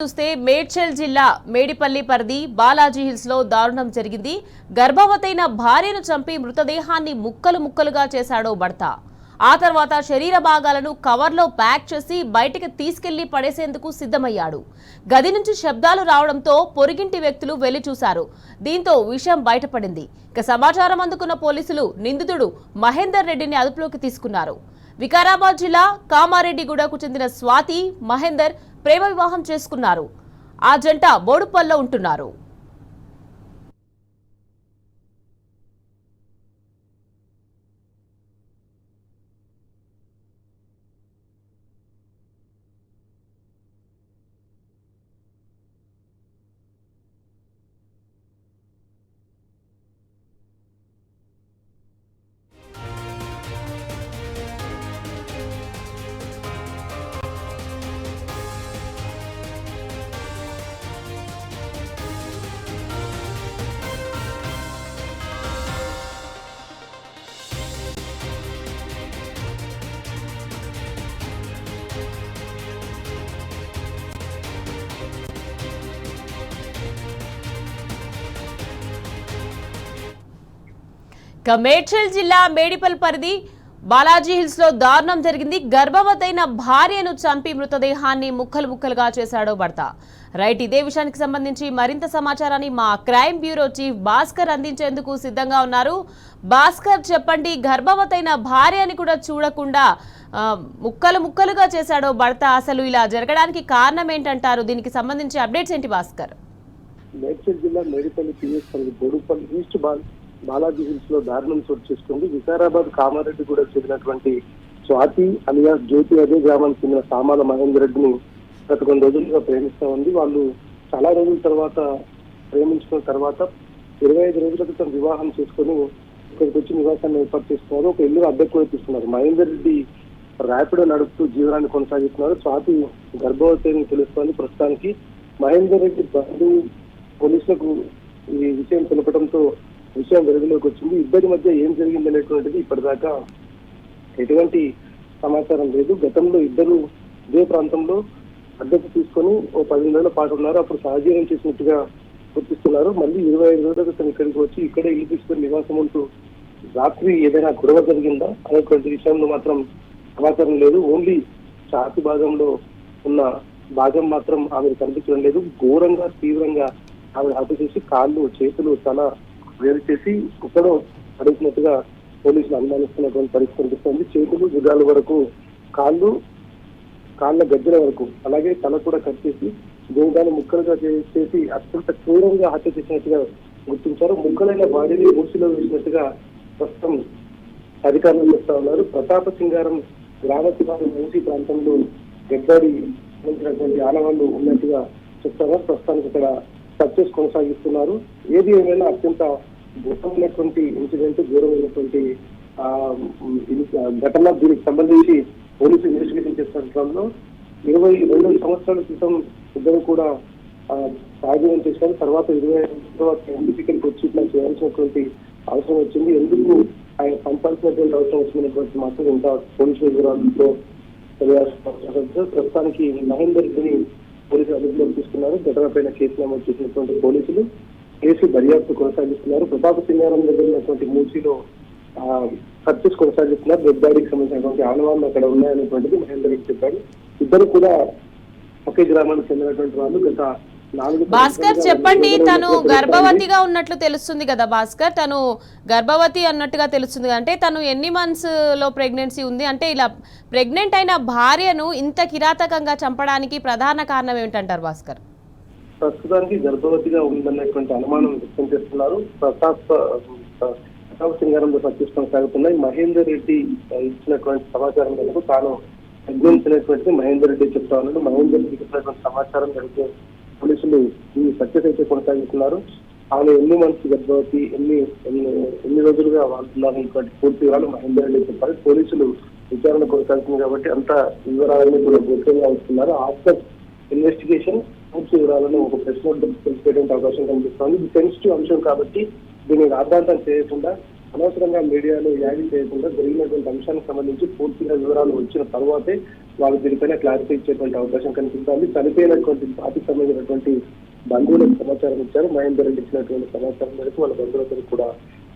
చూస్తే మేడ్చల్ జిల్లా మేడిపల్లి పరిధి బాలాజీ హిల్స్ లో దారుణం జరిగింది. గర్భవతైన భార్యను చంపి మృతదేహాన్ని ముక్కలు ముక్కలుగా చేశాడో భర్త. ఆ తర్వాత శరీర భాగాలను కవర్లో ప్యాక్ చేసి బయటికి తీసుకెళ్లి పడేసేందుకు సిద్ధమయ్యాడు. గది నుంచి శబ్దాలు రావడంతో పొరుగింటి వ్యక్తులు వెళ్లి చూశారు. దీంతో విషయం బయటపడింది. ఇక సమాచారం అందుకున్న పోలీసులు నిందితుడు మహేందర్ రెడ్డిని అదుపులోకి తీసుకున్నారు. వికారాబాద్ జిల్లా కామారెడ్డిగూడకు చెందిన స్వాతి మహేందర్ ప్రేమ వివాహం చేసుకున్నారు. ఆ జంట బోడుపల్లో ఉంటున్నారు. మేడ్చల్ జిల్లా మేడిపల్ పరిధి బాలాజీ హిల్స్ లో దారుణం జరిగింది. గర్భవతైన భార్యను చంపి మృతదేహాన్ని ముక్కలు ముక్కలుగా చేశాడో భర్త. రైట్, ఇదే విషయానికి సంబంధించి మరింత సమాచారాన్ని మా క్రైమ్ బ్యూరో చీఫ్ భాస్కర్ అందించేందుకు సిద్ధంగా ఉన్నారు. భాస్కర్, చెప్పండి, గర్భవతైన భార్యని కూడా చూడకుండా ముక్కలు ముక్కలుగా చేశాడో భర్త. అసలు ఇలా జరగడానికి కారణం ఏంటంటారు? దీనికి సంబంధించి అప్డేట్స్ ఏంటి భాస్కర్? మేడ్చల్ జిల్లా Medipalli PS Bodupalli east Balaji hills లో దారుణం చోటు చేసుకుంది. వికారాబాద్ కామారెడ్డి కూడా చెందినటువంటి స్వాతి అలియాస్ జ్యోతి అదే గ్రామానికి చెందిన సామాల మహేందర్ రెడ్డిని గత కొన్ని రోజులుగా ప్రేమిస్తా ఉంది. వాళ్ళు చాలా రోజుల తర్వాత ప్రేమించుకున్న తర్వాత 25 రోజుల క్రితం వివాహం చేసుకుని ఇక్కడికి వచ్చి నివాసాన్ని ఏర్పాటు చేస్తున్నారు. ఒక ఇల్లు అద్దెకు వేపిస్తున్నారు. మహేందర్ రెడ్డి ర్యాపిడో నడుపుతూ జీవనాన్ని కొనసాగిస్తున్నారు. స్వాతి గర్భవతి అని తెలుస్తోంది. ప్రస్తుతానికి మహేందర్ రెడ్డి బంధువు పోలీసులకు ఈ విషయం తెలపడంతో విషయం వెలుగులోకి వచ్చింది. ఇద్దరి మధ్య ఏం జరిగింది అనేటువంటిది ఇప్పటిదాకా ఎటువంటి సమాచారం లేదు. గతంలో ఇద్దరు ఇదే ప్రాంతంలో అద్దెకు తీసుకొని ఓ 10 నెలల పాటు ఉన్నారు. అప్పుడు సహజీవనం చేసినట్టుగా గుర్తిస్తున్నారు. మళ్ళీ 25 రోజుల క్రితం ఇక్కడికి వచ్చి ఇక్కడే ఇల్లు తీసుకొని నివాసం ఉంటూ రాత్రి ఏదైనా గొడవ జరిగిందా అనేటువంటి విషయంలో మాత్రం సమాచారం లేదు. ఓన్లీ ఛాతి భాగంలో ఉన్న భాగం మాత్రం ఆమె కనిపించడం లేదు. ఘోరంగా తీవ్రంగా ఆమె హత్య చేసి కాళ్ళు చేతులు తల వేరు చేసి కుక్కలో పడుతున్నట్టుగా పోలీసులు అనుమానిస్తున్నటువంటి పరిస్థితి కనిపిస్తుంది. చేతులు భుజాల వరకు, కాళ్ళ గజ్జల వరకు, అలాగే తల కూడా కట్ చేసి దేవదాన్ని ముక్కలుగా చేసి అత్యంత క్రూరంగా హత్య చేసినట్టుగా గుర్తించారు. ముక్కలైన బాడీని మూసిలో వేసినట్టుగా ప్రస్తుతం అధికారులు చెప్తా ఉన్నారు. ప్రతాప సింగారం గ్రామ శివారు మూసి ప్రాంతంలో గడ్డాడి సంబంధించినటువంటి ఆనవాళ్లు ఉన్నట్టుగా చెప్తారు. ప్రస్తుతానికి ఇక్కడ సర్చెస్ కొనసాగిస్తున్నారు. ఏది ఏమైనా అత్యంత ఘోరమైనటువంటి ఇన్సిడెంట్, ఘోరమైనటువంటి ఘటన. దీనికి సంబంధించి పోలీసులు ఇన్వెస్టిగేషన్ చేస్తున్న క్రమంలో 22 సంవత్సరాల క్రితం ఇద్దరు కూడా సాధ్యం చేశారు. తర్వాత 25 తర్వాత ఎందుకు ఇక్కడికి వచ్చి ఇట్లా చేయాల్సినటువంటి అవసరం వచ్చింది, ఎందుకు ఆయన పంపాల్సినటువంటి అవసరం వచ్చినటువంటి మాత్రం ఇంకా పోలీసు వివరాలతో తెలియాల్సిన. ప్రస్తుతానికి మహేందర్ రెడ్డిని పోలీసులు అదుపులోకి తీసుకున్నారు. ఘటనపైన కేసు నమోదు చేసినటువంటి పోలీసులు కేసు దర్యాప్తు కొనసాగిస్తున్నారు. ప్రతాప సింగారం దగ్గర ఉన్నటువంటి మూసీలో సర్చెస్ కొనసాగిస్తున్నారు. డెడ్ బాడీకి సంబంధించినటువంటి ఆనవాళ్లు అక్కడ ఉన్నాయనేటువంటిది మహేందర్ రెడ్డి చెప్పారు. ఇద్దరు కూడా ఒకే గ్రామానికి చెందినటువంటి వాళ్ళు. గత 4 భాస్కర్, చెప్పండి, తను గర్భవతిగా ఉన్నట్లు తెలుస్తుంది కదా భాస్కర్? తను గర్భవతి అన్నట్టుగా తెలుస్తుంది. అంటే తను ఎన్ని మంత్స్ లో ప్రెగ్నెన్సీ ఉంది? అంటే ఇలా ప్రెగ్నెంట్ అయిన భార్యను ఇంత కిరాతకంగా చంపడానికి ప్రధాన కారణం ఏమిటంటారు భాస్కర్? ప్రస్తుతానికి గర్భవతిగా ఉందన్నటువంటి అనుమానం వ్యక్తం చేస్తున్నారు. ప్రతాప్ సింగారంలో సర్చెస్ కొనసాగుతున్నాయి. మహేందర్ రెడ్డి ఇచ్చినటువంటి సమాచారం మేరకు తాను ప్రెగ్నెన్సీ మహేందర్ రెడ్డి చెప్తా ఉన్నాడు. మహేందర్ రెడ్డికి ఇచ్చినటువంటి సమాచారం మేరకు పోలీసులు ఈ సర్చెస్ అయితే కొనసాగిస్తున్నారు. ఆమె ఎన్ని మంత్స్ గర్భవతి, ఎన్ని రోజులుగా వాడుతున్నారు పూర్తి వివరాలు మహేందర్ రెడ్డి చెప్పారు. పోలీసులు విచారణ కొనసాగుతుంది కాబట్టి అంత వివరాలను కూడా గోప్యంగా వస్తున్నారు. ఆఫ్టర్ ఇన్వెస్టిగేషన్ పూర్తి వివరాలను ఒక ప్రెస్ నోట్ తెలిసిపోయేటువంటి అవకాశం కనిపిస్తోంది. ఇది సెన్సిటివ్ అంశం కాబట్టి దీన్ని రాద్ధాంతం చేయకుండా అనవసరంగా మీడియాలో యాగి చేయకుండా జరిగినటువంటి అంశానికి సంబంధించి పూర్తిగా వివరాలు వచ్చిన తర్వాతే వాళ్ళు దీనిపైన క్లారిటీ ఇచ్చేటువంటి అవకాశం కనిపిస్తోంది. చనిపోయినటువంటి పార్టీకి సంబంధించినటువంటి బంధువులకు సమాచారం ఇచ్చారు. మహేందర్ రెడ్డి ఇచ్చినటువంటి సమాచారం మేరకు వాళ్ళ బంధువులకు కూడా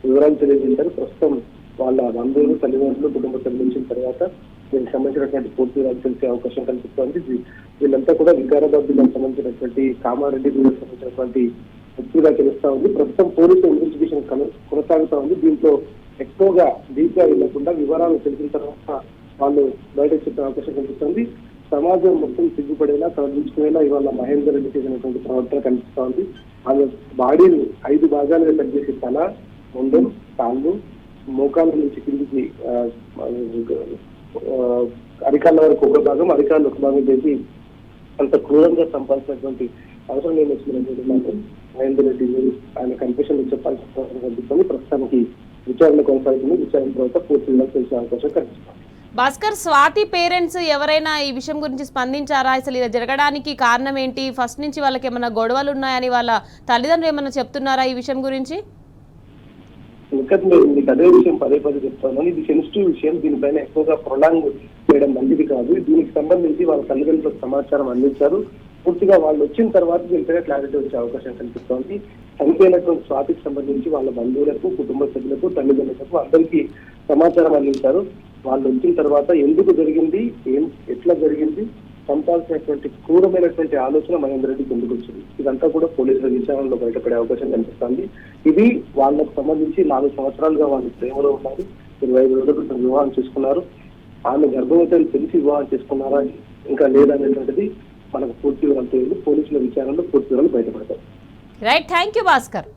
వివరాలు తెలియజేశారు. ప్రస్తుతం వాళ్ళ బంధువులు, తల్లిదండ్రులు, కుటుంబ సభ్యులు వచ్చిన తర్వాత దీనికి సంబంధించినటువంటి పూర్తి వివరాలు తెలిసే అవకాశం కనిపిస్తోంది. వీళ్ళంతా కూడా వికారాబాద్ జిల్లాకు సంబంధించినటువంటి కామారెడ్డి జిల్లాకు సంబంధించినటువంటి వ్యక్తిగా తెలుస్తా ఉంది. ప్రస్తుతం పోలీసు ఇన్వెస్టిగేషన్ కొనసాగుతా ఉంది. దీంట్లో ఎక్కువగా డీప్ గా వెళ్లకుండా వివరాలు తెలిసిన తర్వాత వాళ్ళు బయటకు చెప్పే అవకాశం కనిపిస్తుంది. సమాజం మొత్తం సిగ్గుపడేలా, తరలించుకునేలా ఇవాళ మహేందర్ రెడ్డి చేసినటువంటి ప్రవర్తన కనిపిస్తా ఉంది. వాళ్ళ బాడీని 5 భాగాలుగా కట్ చేసి తల, మొండెం, కాళ్ళు, మోకాళ్ళ నుంచి కిందికి అరికాళ్ళ వరకు ఒక భాగం, అరికాళ్ళు ఒక భాగం చేసి అంత క్రూరంగా సంపాదించినటువంటి అవసరం నేను వచ్చినటువంటి మహేందర్ రెడ్డి ఆయన కన్ఫెషన్ చెప్పాల్సిన అవసరం కనిపిస్తుంది. ప్రస్తుతానికి విచారణ కొనసాగుతుంది. విచారణ తర్వాత పూర్తిగా తెలిసే అవకాశం కనిపిస్తుంది. భాస్కర్, స్వాతి పేరెంట్స్ ఎవరైనా ఈ విషయం గురించి స్పందించారా? అసలు ఇలా జరగడానికి కారణం ఏంటి? ఫస్ట్ నుంచి వాళ్ళకి ఏమైనా గొడవలు ఉన్నాయని వాళ్ళ తల్లిదండ్రులు ఏమైనా చెప్తున్నారా ఈ విషయం గురించి? ఇంకా మీకు అదే విషయం పదే చెప్తాను. ఇది సెన్సిటివ్ విషయం. దీనిపైన ఎక్కువగా ప్రొలాంగ్ చేయడం మంచిది కాదు. దీనికి సంబంధించి వాళ్ళ తల్లిదండ్రులకు సమాచారం అందించారు. పూర్తిగా వాళ్ళు వచ్చిన తర్వాత దీనిపైన క్లారిటీ వచ్చే అవకాశం కనిపిస్తోంది. చనిపోయినటువంటి స్వాతికి సంబంధించి వాళ్ళ బంధువులకు, కుటుంబ సభ్యులకు, తల్లిదండ్రులకు అందరికీ సమాచారం అందించారు. వాళ్ళు వచ్చిన తర్వాత ఎందుకు జరిగింది, ఎట్లా జరిగింది, చంపాల్సినటువంటి క్రూరమైనటువంటి ఆలోచన మహేందర్ రెడ్డికి ఎందుకు వచ్చింది, ఇదంతా కూడా పోలీసుల విచారణలో బయటపడే అవకాశం కనిపిస్తుంది. ఇది వాళ్ళకు సంబంధించి 4 సంవత్సరాలుగా వాళ్ళు ప్రేమలో ఉన్నారు. 25 రోజుల క్రితం వివాహం చేసుకున్నారు. ఆమె గర్భవతిని తెలిసి వివాహం చేసుకున్నారా ఇంకా లేదనేటువంటిది మనకు పూర్తి వివరాలు తెలియదు. పోలీసుల విచారణలో పూర్తి వివరాలు బయటపడతాయి. Right, thank you Bhaskar.